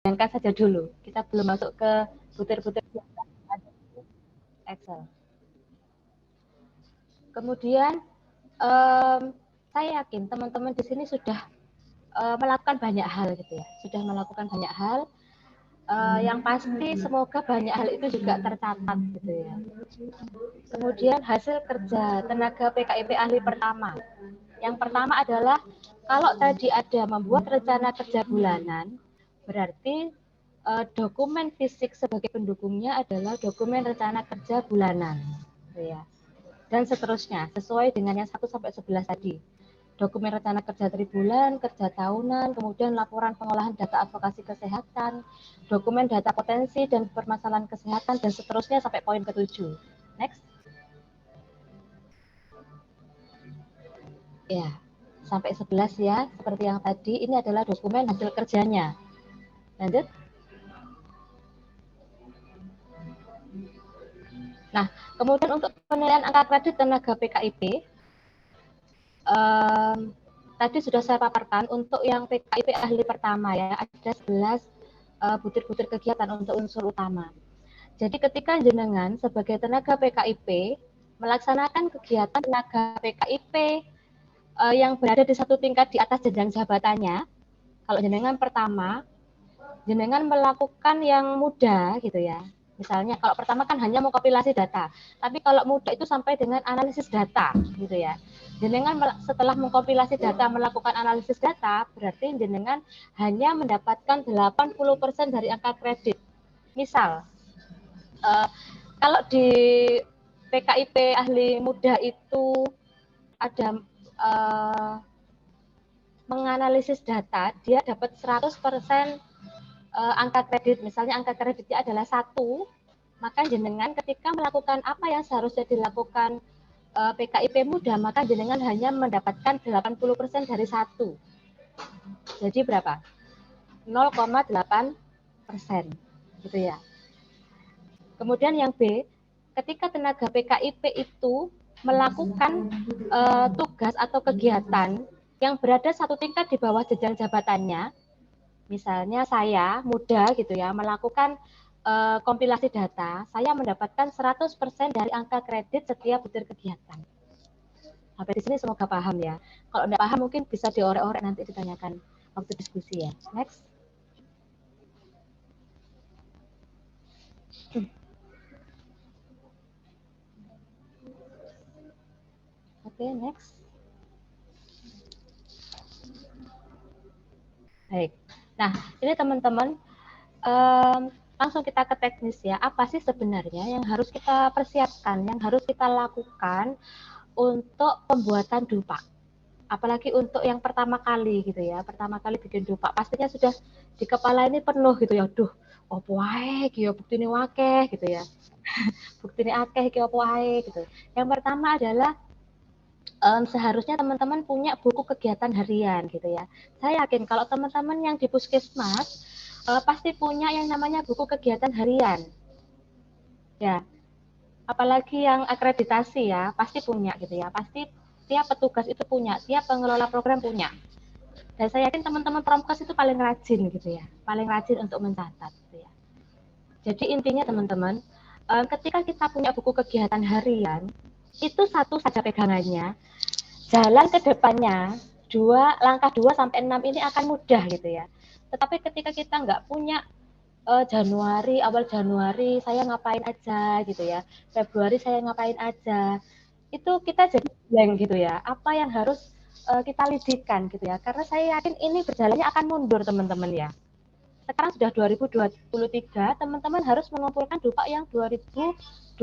bayangkan saja dulu. Kita belum masuk ke butir-butir Excel. Kemudian saya yakin teman-teman di sini sudah melakukan banyak hal gitu ya, sudah melakukan banyak hal. Yang pasti semoga banyak hal itu juga tercatat gitu ya. Kemudian hasil kerja tenaga PKIP ahli pertama. Yang pertama adalah kalau tadi ada membuat rencana kerja bulanan, berarti dokumen fisik sebagai pendukungnya adalah dokumen rencana kerja bulanan, gitu ya. Dan seterusnya sesuai dengan yang 1 sampai 11 tadi. Dokumen rencana kerja tribulan, kerja tahunan, kemudian laporan pengolahan data advokasi kesehatan, dokumen data potensi dan permasalahan kesehatan, dan seterusnya sampai poin ke-7. Next. Ya, sampai 11 ya, seperti yang tadi, ini adalah dokumen hasil kerjanya. Lanjut. Nah, kemudian untuk penilaian angka kredit tenaga PKIP, tadi sudah saya paparkan untuk yang PKIP ahli pertama ya, ada 11 butir-butir kegiatan untuk unsur utama. Jadi ketika jenengan sebagai tenaga PKIP melaksanakan kegiatan tenaga PKIP yang berada di satu tingkat di atas jenjang jabatannya, kalau jenengan pertama, jenengan melakukan yang mudah gitu ya. Misalnya kalau pertama kan hanya mengkompilasi data, tapi kalau mudah itu sampai dengan analisis data gitu ya. Jenengan setelah mengkompilasi data, melakukan analisis data, berarti jenengan hanya mendapatkan 80% dari angka kredit. Misal, kalau di PKIP ahli muda itu ada menganalisis data, dia dapat 100% angka kredit. Misalnya angka kreditnya adalah 1, maka jenengan ketika melakukan apa yang seharusnya dilakukan PKIP muda, maka jenengan hanya mendapatkan 80% dari 1. Jadi berapa? 0,8% gitu ya. Kemudian yang B, ketika tenaga PKIP itu melakukan tugas atau kegiatan yang berada satu tingkat di bawah jenjang jabatannya, misalnya saya muda gitu ya, melakukan kompilasi data, saya mendapatkan 100% dari angka kredit setiap butir kegiatan. Sampai di sini semoga paham ya. Kalau tidak paham mungkin bisa diorek-orek nanti ditanyakan waktu diskusi ya. Next. Oke, next. Baik. Nah, ini teman-teman langsung kita ke teknis ya. Apa sih sebenarnya yang harus kita persiapkan, yang harus kita lakukan untuk pembuatan dupa? Apalagi untuk yang pertama kali gitu ya. Pertama kali bikin dupa, pastinya sudah di kepala ini penuh gitu ya. Duh, opo wae iki ya buktine wakeh gitu ya. Buktine akeh iki opo wae gitu. Yang pertama adalah seharusnya teman-teman punya buku kegiatan harian gitu ya. Saya yakin kalau teman-teman yang di puskesmas pasti punya yang namanya buku kegiatan harian. Ya, apalagi yang akreditasi ya, pasti punya gitu ya. Pasti tiap petugas itu punya, tiap pengelola program punya. Dan saya yakin teman-teman Promkes itu paling rajin gitu ya, paling rajin untuk mencatat. Gitu ya. Jadi intinya teman-teman, ketika kita punya buku kegiatan harian, itu satu saja pegangannya, jalan ke depannya, langkah 2 sampai 6 ini akan mudah gitu ya. Tetapi ketika kita nggak punya awal Januari saya ngapain aja gitu ya, Februari saya ngapain aja, itu kita jadi blank gitu ya, apa yang harus kita lidikan gitu ya, karena saya yakin ini berjalannya akan mundur teman-teman ya. Sekarang sudah 2023, teman-teman harus mengumpulkan dupa yang 2022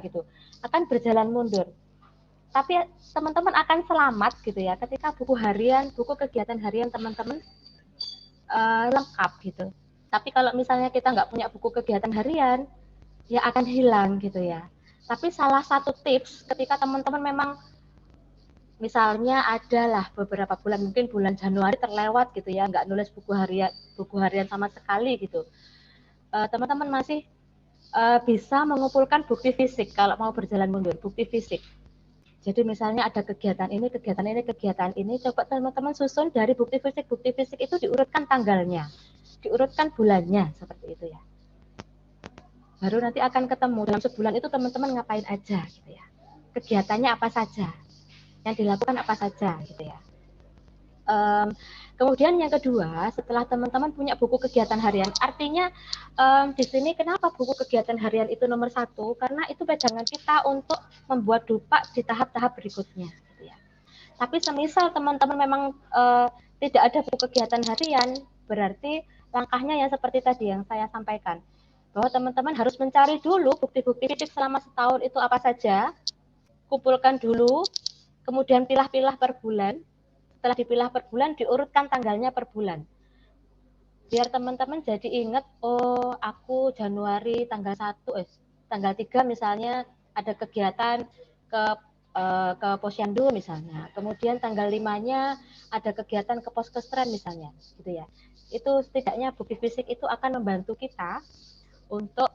gitu, akan berjalan mundur. Tapi teman-teman akan selamat gitu ya ketika buku kegiatan harian teman-teman lengkap gitu. Tapi kalau misalnya kita nggak punya buku kegiatan harian, ya akan hilang gitu ya. Tapi salah satu tips ketika teman-teman memang misalnya adalah beberapa bulan, mungkin bulan Januari terlewat gitu ya, nggak nulis buku harian sama sekali gitu. Teman-teman masih bisa mengumpulkan bukti fisik kalau mau berjalan mundur, bukti fisik. Jadi misalnya ada kegiatan ini, kegiatan ini, kegiatan ini, coba teman-teman susun dari bukti fisik itu diurutkan tanggalnya, diurutkan bulannya, seperti itu ya. Baru nanti akan ketemu dalam sebulan itu teman-teman ngapain aja gitu ya. Kegiatannya apa saja, yang dilakukan apa saja gitu ya. Kemudian yang kedua, setelah teman-teman punya buku kegiatan harian, artinya di sini kenapa buku kegiatan harian itu nomor satu? Karena itu pegangan kita untuk membuat dupa di tahap-tahap berikutnya. Gitu ya. Tapi semisal teman-teman memang tidak ada buku kegiatan harian, berarti langkahnya yang seperti tadi yang saya sampaikan, bahwa teman-teman harus mencari dulu bukti-bukti fisik selama setahun itu apa saja, kumpulkan dulu, kemudian pilah-pilah per bulan. Setelah dipilah per bulan, diurutkan tanggalnya per bulan. Biar teman-teman jadi ingat, oh aku Januari tanggal 1, tanggal 3 misalnya ada kegiatan ke Posyandu misalnya. Kemudian tanggal 5-nya ada kegiatan ke Poskestren misalnya, gitu ya. Itu setidaknya bukti fisik itu akan membantu kita untuk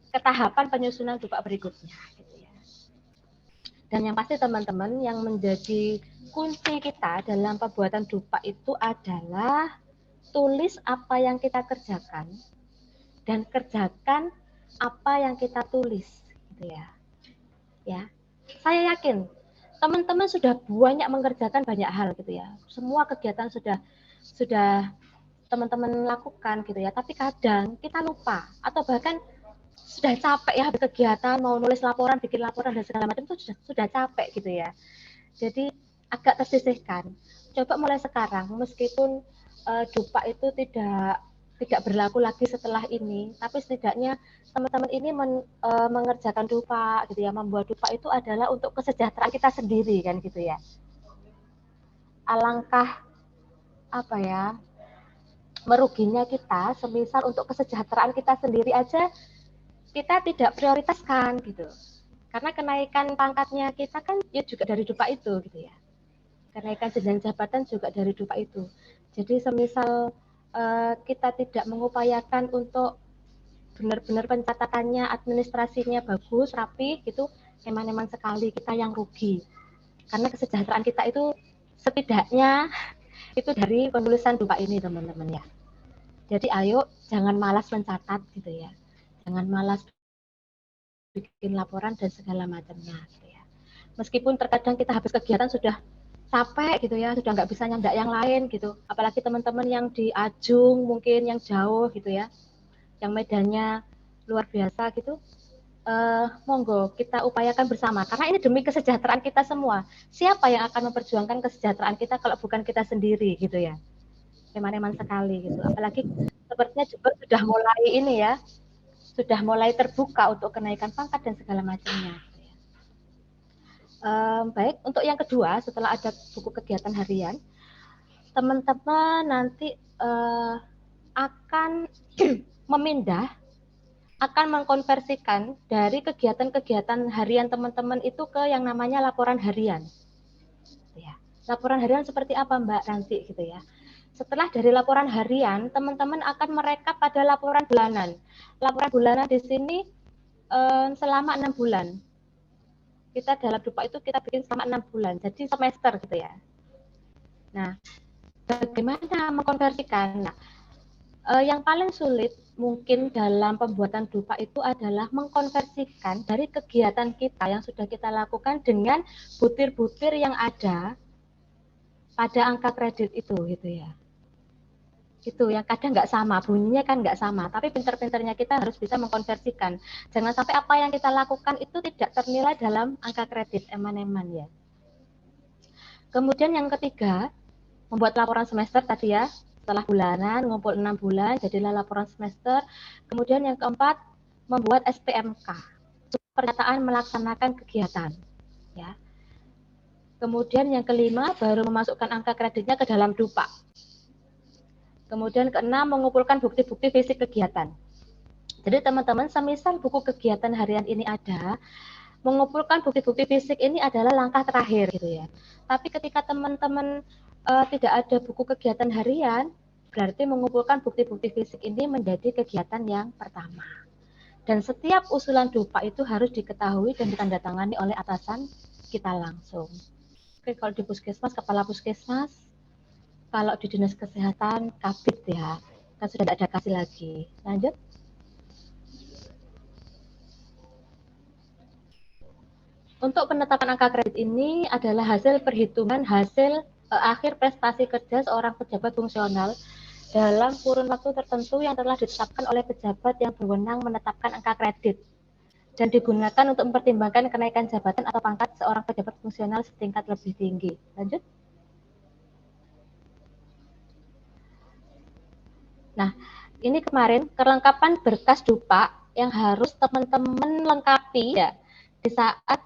ketahapan penyusunan dupa berikutnya, gitu ya. Dan yang pasti teman-teman yang menjadi kunci kita dalam pembuatan dupa itu adalah tulis apa yang kita kerjakan dan kerjakan apa yang kita tulis, gitu ya. Ya, saya yakin teman-teman sudah banyak mengerjakan banyak hal gitu ya. Semua kegiatan sudah teman-teman lakukan gitu ya. Tapi kadang kita lupa atau bahkan sudah capek ya habis kegiatan mau nulis laporan, bikin laporan dan segala macam itu sudah capek gitu ya. Jadi agak tersisihkan. Coba mulai sekarang, meskipun dupa itu tidak berlaku lagi setelah ini, tapi setidaknya teman-teman ini mengerjakan dupa gitu ya, membuat dupa itu adalah untuk kesejahteraan kita sendiri kan gitu ya. Alangkah apa ya, meruginya kita semisal untuk kesejahteraan kita sendiri aja kita tidak prioritaskan gitu. Karena kenaikan pangkatnya kita kan ya juga dari dupa itu gitu ya. Kenaikan jenjang jabatan juga dari dupa itu. Jadi semisal kita tidak mengupayakan untuk benar-benar pencatatannya, administrasinya bagus, rapi gitu, eman-eman sekali kita yang rugi. Karena kesejahteraan kita itu setidaknya itu dari penulisan dupa ini teman-teman ya. Jadi ayo jangan malas mencatat gitu ya. Jangan malas bikin laporan dan segala macamnya gitu ya. Meskipun terkadang kita habis kegiatan sudah capek gitu ya, sudah nggak bisa nyandak yang lain gitu. Apalagi teman-teman yang di Ajung mungkin yang jauh gitu ya, yang medannya luar biasa gitu. Monggo kita upayakan bersama karena ini demi kesejahteraan kita semua. Siapa yang akan memperjuangkan kesejahteraan kita kalau bukan kita sendiri gitu ya. Eman-eman sekali gitu. Apalagi sepertinya juga sudah mulai ini ya, sudah mulai terbuka untuk kenaikan pangkat dan segala macamnya. Baik, untuk yang kedua setelah ada buku kegiatan harian, teman-teman nanti akan memindah, akan mengkonversikan dari kegiatan-kegiatan harian teman-teman itu ke yang namanya laporan harian. Ya. Laporan harian seperti apa Mbak nanti gitu ya. Setelah dari laporan harian, teman-teman akan merekap pada laporan bulanan. Laporan bulanan di sini selama 6 bulan. Kita dalam dupa itu kita bikin selama 6 bulan, jadi semester gitu ya. Nah, bagaimana mengkonversikan? Nah, yang paling sulit mungkin dalam pembuatan dupa itu adalah mengkonversikan dari kegiatan kita yang sudah kita lakukan dengan butir-butir yang ada pada angka kredit itu gitu ya. Itu yang kadang nggak sama, bunyinya kan nggak sama, tapi pinter-pinternya kita harus bisa mengkonversikan. Jangan sampai apa yang kita lakukan itu tidak ternilai dalam angka kredit, eman-eman ya. Kemudian yang ketiga, membuat laporan semester tadi ya, setelah bulanan, ngumpul 6 bulan, jadilah laporan semester. Kemudian yang keempat, membuat SPMK, pernyataan melaksanakan kegiatan. Ya. Kemudian yang kelima, baru memasukkan angka kreditnya ke dalam dupa. Kemudian keenam, mengumpulkan bukti-bukti fisik kegiatan. Jadi teman-teman, semisal buku kegiatan harian ini ada, mengumpulkan bukti-bukti fisik ini adalah langkah terakhir gitu ya. Tapi ketika teman-teman tidak ada buku kegiatan harian, berarti mengumpulkan bukti-bukti fisik ini menjadi kegiatan yang pertama. Dan setiap usulan dupa itu harus diketahui dan ditandatangani oleh atasan kita langsung. Oke, kalau di puskesmas, kepala puskesmas, kalau di dinas kesehatan, kabit ya, kan sudah tidak ada kasih lagi. Lanjut. Untuk penetapan angka kredit ini adalah hasil perhitungan hasil akhir prestasi kerja seorang pejabat fungsional dalam kurun waktu tertentu yang telah ditetapkan oleh pejabat yang berwenang menetapkan angka kredit dan digunakan untuk mempertimbangkan kenaikan jabatan atau pangkat seorang pejabat fungsional setingkat lebih tinggi. Lanjut. Nah, ini kemarin kelengkapan berkas dupa yang harus teman-teman lengkapi ya di saat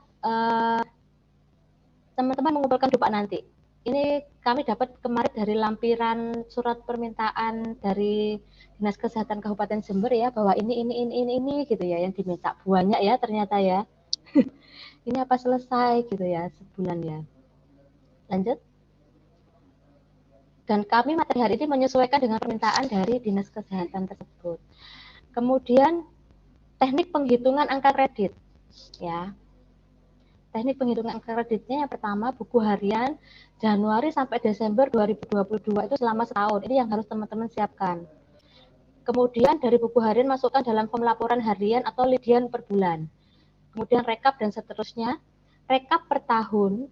teman-teman mengumpulkan dupa nanti. Ini kami dapat kemarin dari lampiran surat permintaan dari Dinas Kesehatan Kabupaten Jember ya, bahwa ini gitu ya yang diminta. Banyak ya ternyata ya. Ini apa selesai gitu ya sebulan ya. Lanjut. Dan kami materi hari ini menyesuaikan dengan permintaan dari Dinas Kesehatan tersebut. Kemudian teknik penghitungan angka kredit ya. Teknik penghitungan angka kreditnya yang pertama buku harian Januari sampai Desember 2022 itu selama setahun. Ini yang harus teman-teman siapkan. Kemudian dari buku harian masukkan dalam form laporan harian atau lidian per bulan. Kemudian rekap dan seterusnya. Rekap per tahun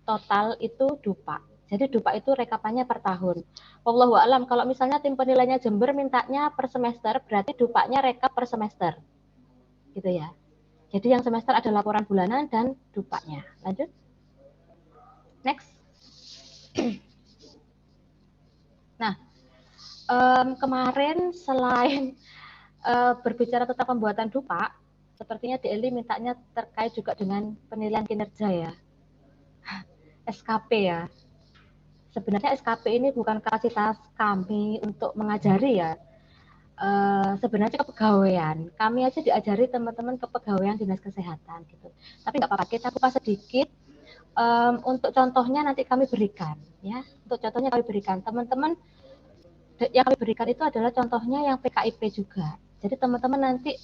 total itu dupa. Jadi dupa itu rekapannya per tahun. Wallahu a'lam, kalau misalnya tim penilainya Jember mintanya per semester, berarti dupanya rekap per semester. Gitu ya. Jadi yang semester ada laporan bulanan dan dupanya. Lanjut. Next. Nah, kemarin selain berbicara tentang pembuatan dupa, sepertinya DLI mintanya terkait juga dengan penilaian kinerja ya. SKP ya. Sebenarnya SKP ini bukan kapasitas kami untuk mengajari ya. Sebenarnya kepegawaian. Kami aja diajari teman-teman kepegawaian Dinas Kesehatan gitu. Tapi nggak apa-apa, kita kupas sedikit. Untuk contohnya nanti kami berikan ya. Untuk contohnya kami berikan. Teman-teman yang kami berikan itu adalah contohnya yang PKIP juga. Jadi teman-teman nanti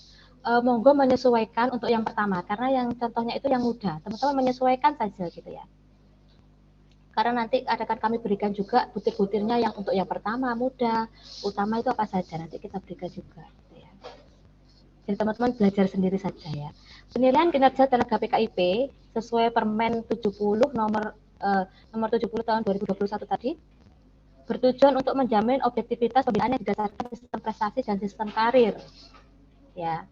monggo menyesuaikan untuk yang pertama karena yang contohnya itu yang mudah. Teman-teman menyesuaikan saja gitu ya. Karena nanti akan kami berikan juga butir-butirnya yang untuk yang pertama mudah, utama itu apa saja nanti kita berikan juga. Gitu ya. Jadi teman-teman belajar sendiri saja ya. Penilaian kinerja tenaga PKIP sesuai Permen 70 nomor 70 tahun 2021 tadi bertujuan untuk menjamin objektivitas pembinaan yang didasarkan sistem prestasi dan sistem karir. Ya,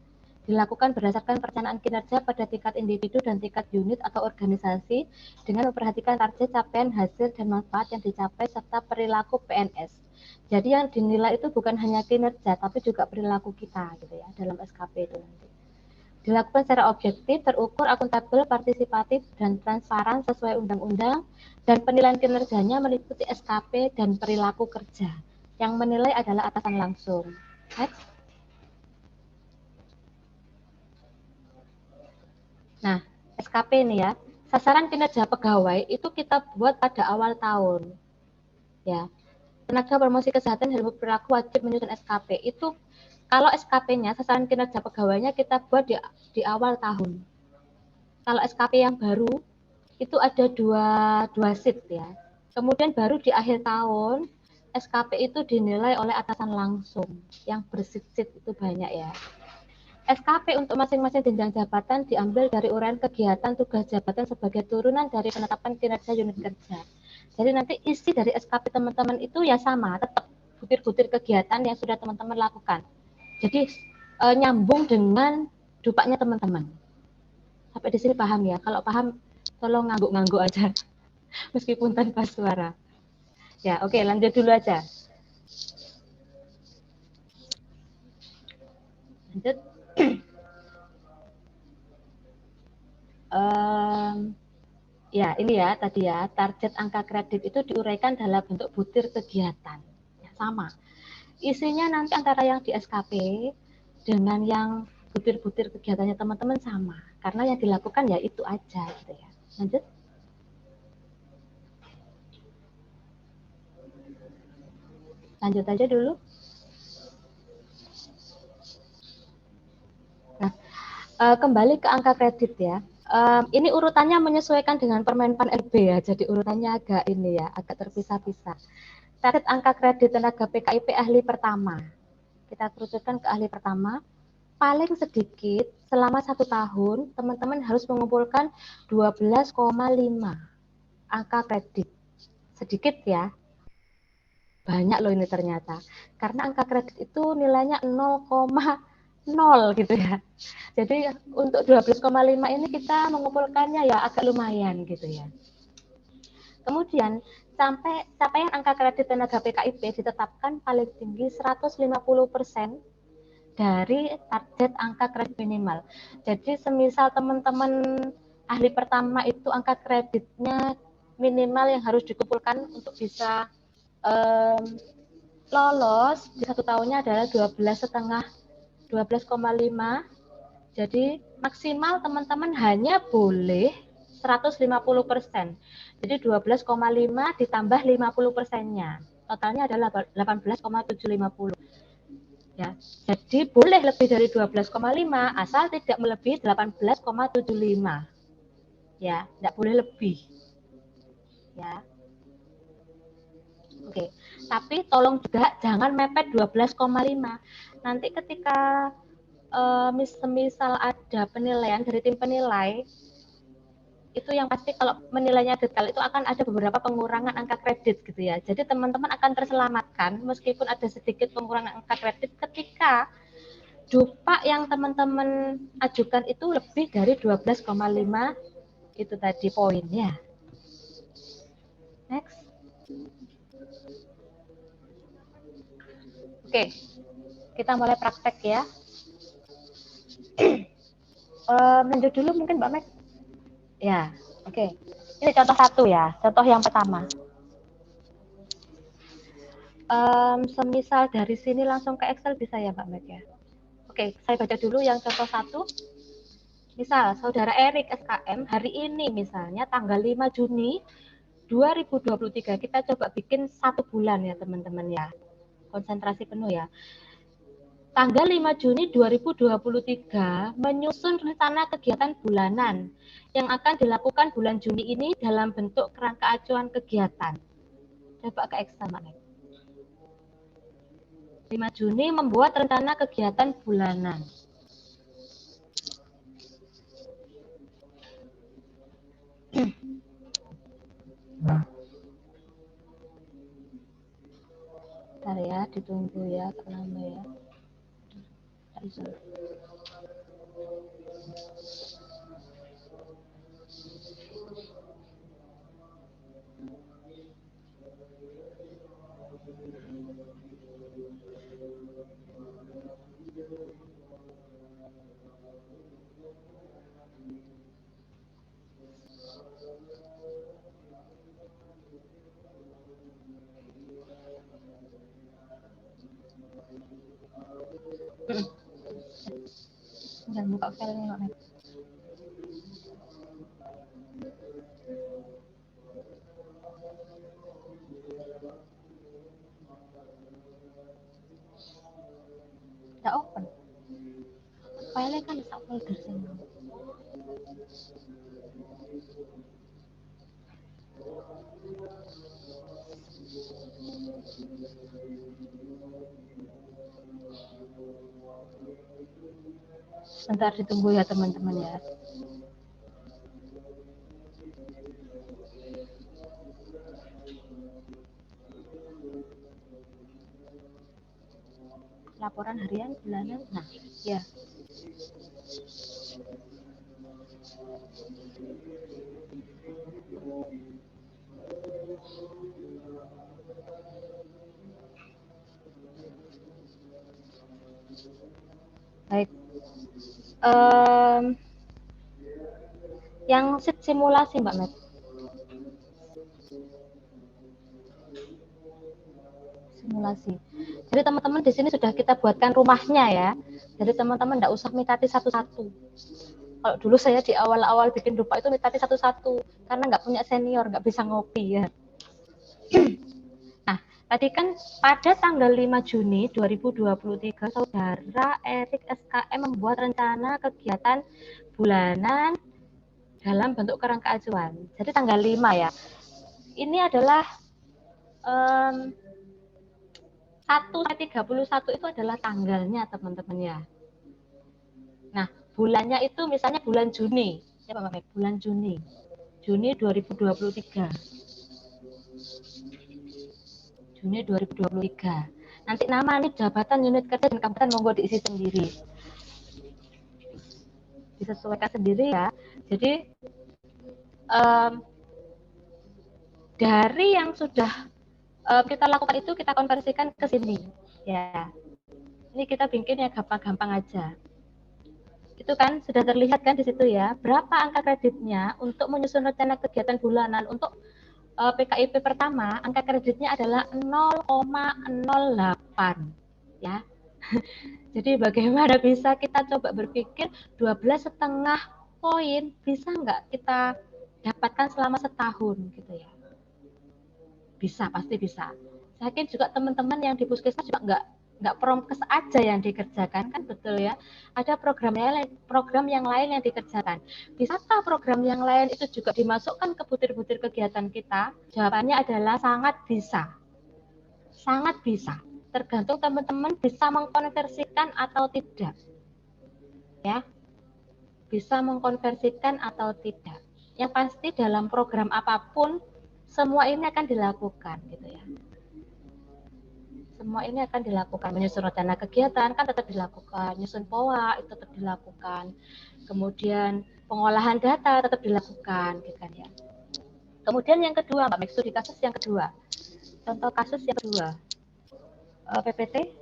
dilakukan berdasarkan perencanaan kinerja pada tingkat individu dan tingkat unit atau organisasi dengan memperhatikan target capaian hasil dan manfaat yang dicapai serta perilaku PNS. Jadi yang dinilai itu bukan hanya kinerja tapi juga perilaku kita gitu ya dalam SKP itu nanti. Dilakukan secara objektif, terukur, akuntabel, partisipatif, dan transparan sesuai undang-undang dan penilaian kinerjanya meliputi SKP dan perilaku kerja. Yang menilai adalah atasan langsung. Next. Nah, SKP ini ya, sasaran kinerja pegawai itu kita buat pada awal tahun. Ya, tenaga promosi kesehatan dan perilaku wajib menyusun SKP. Itu kalau SKP-nya, sasaran kinerja pegawainya kita buat di awal tahun. Kalau SKP yang baru, itu ada dua shift ya. Kemudian baru di akhir tahun, SKP itu dinilai oleh atasan langsung. Yang bershift itu banyak ya. SKP untuk masing-masing jenjang jabatan diambil dari uraian kegiatan tugas jabatan sebagai turunan dari penetapan kinerja unit kerja. Jadi nanti isi dari SKP teman-teman itu ya sama, tetap butir-butir kegiatan yang sudah teman-teman lakukan. Jadi nyambung dengan dupanya teman-teman. Sampai di sini paham ya? Kalau paham, tolong ngangguk-ngangguk aja, meskipun tanpa suara. Ya, oke, lanjut dulu aja. Lanjut. Ya, ini ya tadi ya, target angka kredit itu diuraikan dalam bentuk butir kegiatan. Ya, sama. Isinya nanti antara yang di SKP dengan yang butir-butir kegiatannya teman-teman sama. Karena yang dilakukan ya itu aja gitu ya. Lanjut. Lanjut aja dulu. Nah, kembali ke angka kredit ya. Ini urutannya menyesuaikan dengan Permenpan RB ya, jadi urutannya agak ini ya, agak terpisah-pisah. Target angka kredit tenaga PKIP ahli pertama. Kita kerucutkan ke ahli pertama. Paling sedikit selama 1 tahun, teman-teman harus mengumpulkan 12,5 angka kredit. Sedikit ya, banyak loh ini ternyata. Karena angka kredit itu nilainya 0,0 gitu ya. Jadi untuk 12,5 ini kita mengumpulkannya ya agak lumayan gitu ya. Kemudian capaian angka kredit tenaga PKIP ditetapkan paling tinggi 150% dari target angka kredit minimal. Jadi semisal teman-teman ahli pertama itu angka kreditnya minimal yang harus dikumpulkan untuk bisa lolos di 1 tahunnya adalah 12,5. Jadi maksimal teman-teman hanya boleh 150%. Jadi 12,5 ditambah 50%-nya. Totalnya adalah 18,750. Ya. Jadi boleh lebih dari 12,5 asal tidak melebihi 18,75. Ya, tidak boleh lebih. Ya. Oke. Tapi tolong juga jangan mepet 12,5. Nanti ketika misal ada penilaian dari tim penilai, itu yang pasti kalau menilainya detail itu akan ada beberapa pengurangan angka kredit gitu ya. Jadi teman-teman akan terselamatkan meskipun ada sedikit pengurangan angka kredit ketika dupa yang teman-teman ajukan itu lebih dari 12,5 itu tadi poinnya. Next. Oke, kita mulai praktek ya. Lanjut dulu mungkin Mbak Meg. Ya, oke. Ini contoh 1 ya, contoh yang pertama. Semisal dari sini langsung ke Excel bisa ya Mbak Meg ya. Oke, saya baca dulu yang contoh 1. Misal saudara Erik SKM hari ini misalnya tanggal 5 Juni 2023 kita coba bikin 1 bulan ya teman-teman ya. Konsentrasi penuh ya. Tanggal 5 Juni 2023 menyusun rencana kegiatan bulanan yang akan dilakukan bulan Juni ini dalam bentuk kerangka acuan kegiatan. Coba ke Excel, Mbak. 5 Juni membuat rencana kegiatan bulanan. Bentar ya, ditunggu ya, lama ya. Jangan buka filenya, Mbak. Udah open. Filenya kan bisa folder sini. Sebentar ditunggu ya teman-teman ya. Laporan harian bulanan. Nah, ya. Baik. Yang simulasi Mbak Met. Simulasi. Jadi teman-teman di sini sudah kita buatkan rumahnya ya. Jadi teman-teman tidak usah mitati satu-satu. Kalau dulu saya di awal-awal bikin dupa itu mitati satu-satu karena nggak punya senior, nggak bisa ngopi ya. Nah, tadi kan pada tanggal 5 Juni 2023 saudara Erik SKM membuat rencana kegiatan bulanan dalam bentuk kerangka acuan. Jadi tanggal 5 ya. Ini adalah 1 sampai 31 itu adalah tanggalnya teman-teman ya. Nah, bulannya itu misalnya bulan Juni. Ya, Pak, bulan Juni. Juni 2023. Juni 2023. Nanti nama nih jabatan unit kerja dan kabupaten monggo diisi sendiri. Disesuaikan sendiri ya. Jadi dari yang sudah kita lakukan itu kita konversikan ke sini ya. Ini kita bikin ya gampang-gampang aja. Itu kan sudah terlihat kan di situ ya, berapa angka kreditnya untuk menyusun rencana kegiatan bulanan untuk PKIP pertama, angka kreditnya adalah 0,08 ya. Jadi bagaimana bisa kita coba berpikir 12,5 poin bisa nggak kita dapatkan selama setahun gitu ya. Bisa, pasti bisa. Saya yakin juga teman-teman yang di puskesmas juga nggak promkes aja yang dikerjakan kan, betul ya. Ada program yang lain yang dikerjakan. Bisakah program yang lain itu juga dimasukkan ke butir-butir kegiatan kita? Jawabannya adalah sangat bisa. Sangat bisa. Tergantung teman-teman bisa mengkonversikan atau tidak. Ya. Bisa mengkonversikan atau tidak. Yang pasti dalam program apapun semua ini akan dilakukan gitu ya. Semua ini akan dilakukan, menyusun rencana kegiatan kan tetap dilakukan, menyusun POA itu tetap dilakukan, kemudian pengolahan data tetap dilakukan, gitu kan ya. Kemudian yang kedua, Mbak Mek, studi kasus yang kedua, contoh kasus yang kedua, PPT.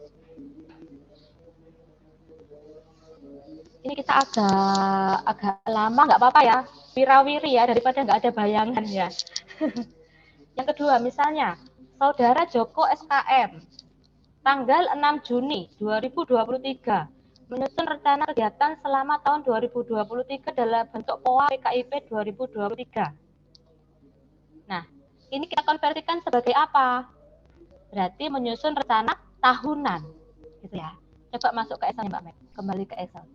Ini kita agak lama, nggak apa-apa ya, wirawiri ya daripada nggak ada bayangan ya. Yang kedua, misalnya saudara Joko SKM. Tanggal 6 Juni 2023 menyusun rencana kegiatan selama tahun 2023 dalam bentuk POA PKIP 2023. Nah, ini kita konversikan sebagai apa? Berarti menyusun rencana tahunan, gitu ya. Coba masuk ke Excel Mbak Mek, kembali ke Excel.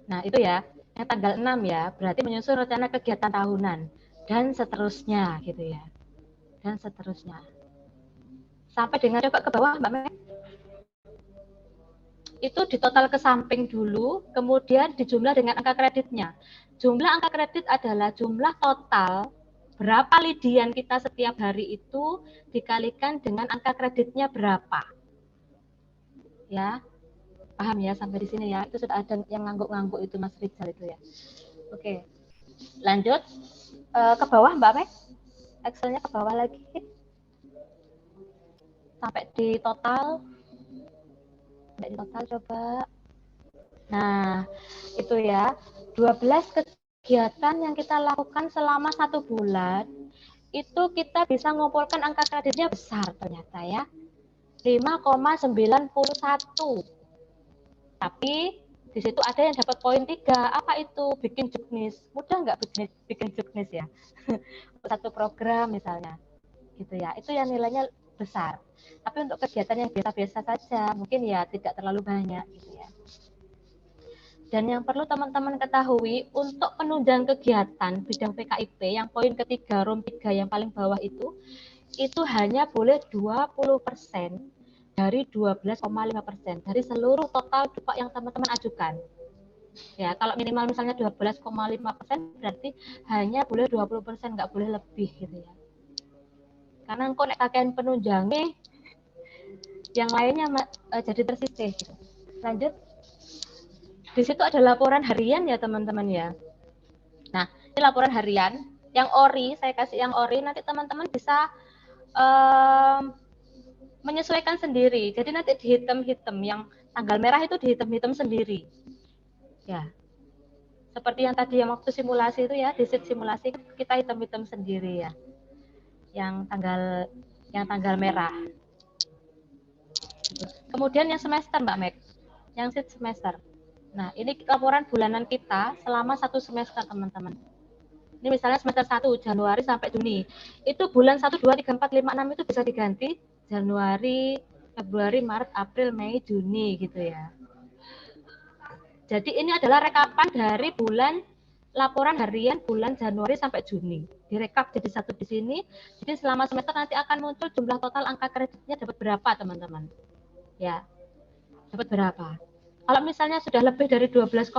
Nah, itu ya. Yang tanggal 6 ya, berarti menyusun rencana kegiatan tahunan dan seterusnya gitu ya. Dan seterusnya. Sampai dengan coba ke bawah Mbak Mek. Itu ditotal ke samping dulu, kemudian dijumlah dengan angka kreditnya. Jumlah angka kredit adalah jumlah total berapa lidian kita setiap hari itu dikalikan dengan angka kreditnya berapa. Ya, paham ya sampai di sini ya. Itu sudah ada yang ngangguk-ngangguk itu Mas Rizal itu ya. Oke, lanjut ke bawah Mbak Mek. Excelnya ke bawah lagi. Sampai di total. Sampai di total coba. Nah, itu ya. 12 kegiatan yang kita lakukan selama 1 bulan, itu kita bisa mengumpulkan angka kreditnya besar ternyata ya. 5,91. Tapi di situ ada yang dapat poin 3. Apa itu? Bikin juknis. Mudah nggak bikin juknis ya? Satu program misalnya. Gitu ya. Itu yang nilainya besar. Tapi untuk kegiatan yang biasa-biasa saja, mungkin ya tidak terlalu banyak gitu ya. Dan yang perlu teman-teman ketahui, untuk penunjang kegiatan bidang PKIP yang poin ketiga, ROM 3 yang paling bawah itu hanya boleh 20% dari 12,5% dari seluruh total DUPA yang teman-teman ajukan. Ya, kalau minimal misalnya 12,5% berarti hanya boleh 20%, nggak boleh lebih gitu ya. Karena engkau nek kakean penunjangi, yang lainnya jadi tersisih. Gitu. Lanjut. Di situ ada laporan harian ya teman-teman ya. Nah, ini laporan harian. Yang ori, saya kasih yang ori, nanti teman-teman bisa menyesuaikan sendiri. Jadi nanti dihitam-hitam, yang tanggal merah itu dihitam-hitam sendiri. Ya, seperti yang tadi yang waktu simulasi itu ya, di sheet simulasi kita hitam-hitam sendiri ya. Yang tanggal merah. Kemudian yang semester Mbak Mek, yang sheet semester. Nah, ini laporan bulanan kita selama 1 semester, teman-teman. Ini misalnya semester 1, Januari sampai Juni. Itu bulan 1, 2, 3, 4, 5, 6 itu bisa diganti Januari, Februari, Maret, April, Mei, Juni gitu ya. Jadi ini adalah rekapan dari bulan laporan harian bulan Januari sampai Juni. Direkap jadi satu di sini. Jadi selama semester nanti akan muncul jumlah total angka kreditnya dapat berapa, teman-teman. Ya, dapat berapa. Kalau misalnya sudah lebih dari 12,5,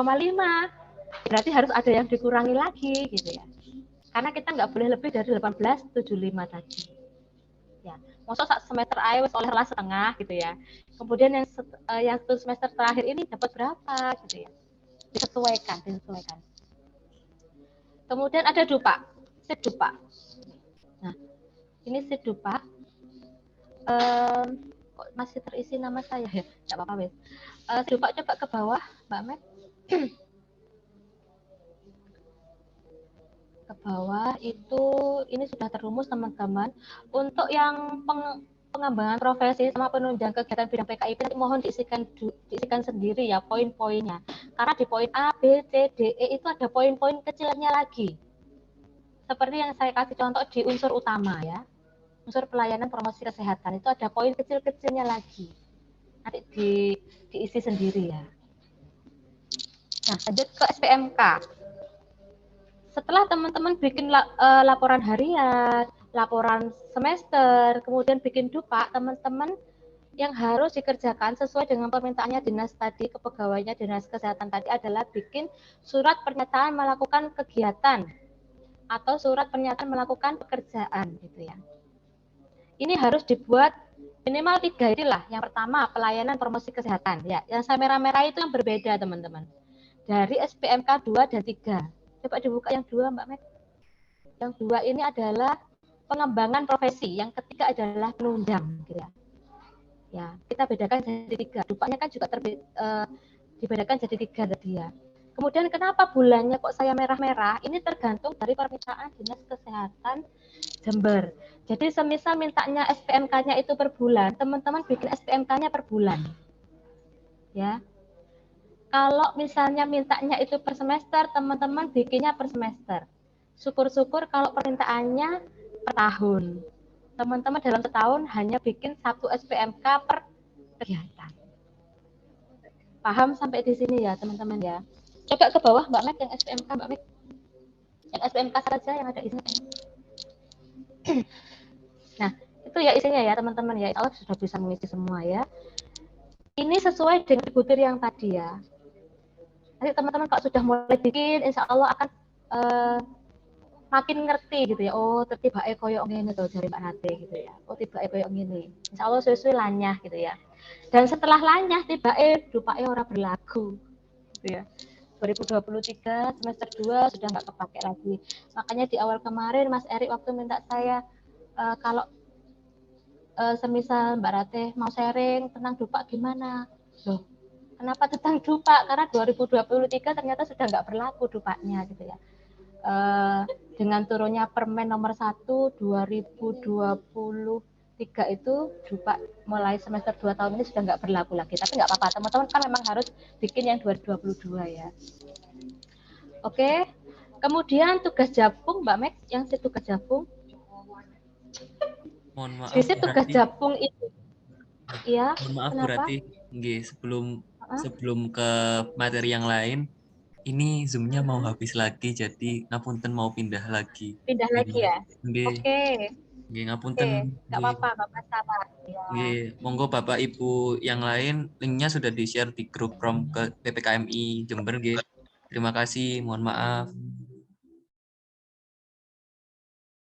berarti harus ada yang dikurangi lagi gitu ya. Karena kita nggak boleh lebih dari 18,75 tadi. Ya, maksud semester A oleh kelas setengah gitu ya. Kemudian yang semester terakhir ini dapat berapa gitu ya. Disesuaikan. Kemudian ada dupa, sip dupa. Nah, ini sip dupa. Kok masih terisi nama saya ya? Tidak apa-apa, wes. Dupa coba ke bawah, Mbak Met. Ke bawah itu ini sudah terumus teman-teman. Untuk yang pengembangan profesi sama penunjang kegiatan bidang PKIP mohon diisikan sendiri ya poin-poinnya. Karena di poin A, B, C, D, E itu ada poin-poin kecilnya lagi. Seperti yang saya kasih contoh di unsur utama ya. Unsur pelayanan promosi kesehatan itu ada poin kecil-kecilnya lagi. Nanti diisi sendiri ya. Nah, lanjut ke SPMK. Setelah teman-teman bikin laporan harian, laporan semester, kemudian bikin dupa, teman-teman yang harus dikerjakan sesuai dengan permintaannya dinas tadi, kepegawaiannya dinas kesehatan tadi adalah bikin surat pernyataan melakukan kegiatan atau surat pernyataan melakukan pekerjaan gitu ya. Ini harus dibuat minimal 3 inilah. Yang pertama pelayanan promosi kesehatan ya. Yang saya merah-merah itu yang berbeda teman-teman. Dari SPMK 2 dan 3. Coba dibuka yang 2 Mbak Mek. Yang 2 ini adalah pengembangan profesi. Yang ketiga adalah penunjang gitu ya. Ya, kita bedakan jadi 3. Dupanya kan juga dibedakan jadi 3 tadi ya. Kemudian kenapa bulannya kok saya merah-merah? Ini tergantung dari permintaan Dinas Kesehatan Jember. Jadi semisal mintanya SPMK-nya itu per bulan, teman-teman bikin SPMK-nya per bulan. Ya. Kalau misalnya mintanya itu per semester, teman-teman bikinnya per semester. Syukur-syukur kalau permintaannya per tahun. Teman-teman dalam setahun hanya bikin 1 SPMK per kegiatan. Paham sampai di sini ya, teman-teman ya. Coba ke bawah Mbak Mek yang SPMK, Mbak Mek. Yang SPMK saja yang ada isinya. Nah, itu ya isinya ya, teman-teman ya. Allah sudah bisa mengisi semua ya. Ini sesuai dengan butir yang tadi ya. Nanti teman-teman kalau sudah mulai bikin, insya Allah akan makin ngerti gitu ya. Oh, tiba-tiba koyok ngene tuh dari Mbak Nate gitu ya. Oh, tiba-tiba koyok ngene. Insya Allah sesuai lanyah gitu ya. Dan setelah lanyah tiba-tiba dupae ora berlaku gitu ya. 2023 semester 2 sudah nggak kepake lagi. Makanya di awal kemarin Mas Erik waktu minta saya kalau semisal Mbak Rate mau sharing tentang dupa gimana? Loh, kenapa tentang dupa? Karena 2023 ternyata sudah nggak berlaku dupanya gitu ya. Dengan turunnya Permen nomor 1 2023 itu dupa mulai semester 2 tahun ini sudah nggak berlaku lagi. Tapi nggak apa-apa, teman-teman kan memang harus bikin yang 2022 ya. Oke. Kemudian tugas Japung, Mbak Max, yang si tugas Japung. Mohon maaf. Di situ tugas Japung itu. Iya. Mohon maaf Kenapa? berarti sebelum ke materi yang lain, ini Zoom-nya mau habis lagi, jadi ngapunten mau pindah lagi. Pindah lagi ya. Nggih. Oke. Nggih, ngapunten. Oke. Nggak apa-apa, Bapak sabar. Ya. Nggih, monggo Bapak Ibu yang lain linknya sudah di-share di grup Prom ke PPKMI Jember nggih. Terima kasih, mohon maaf.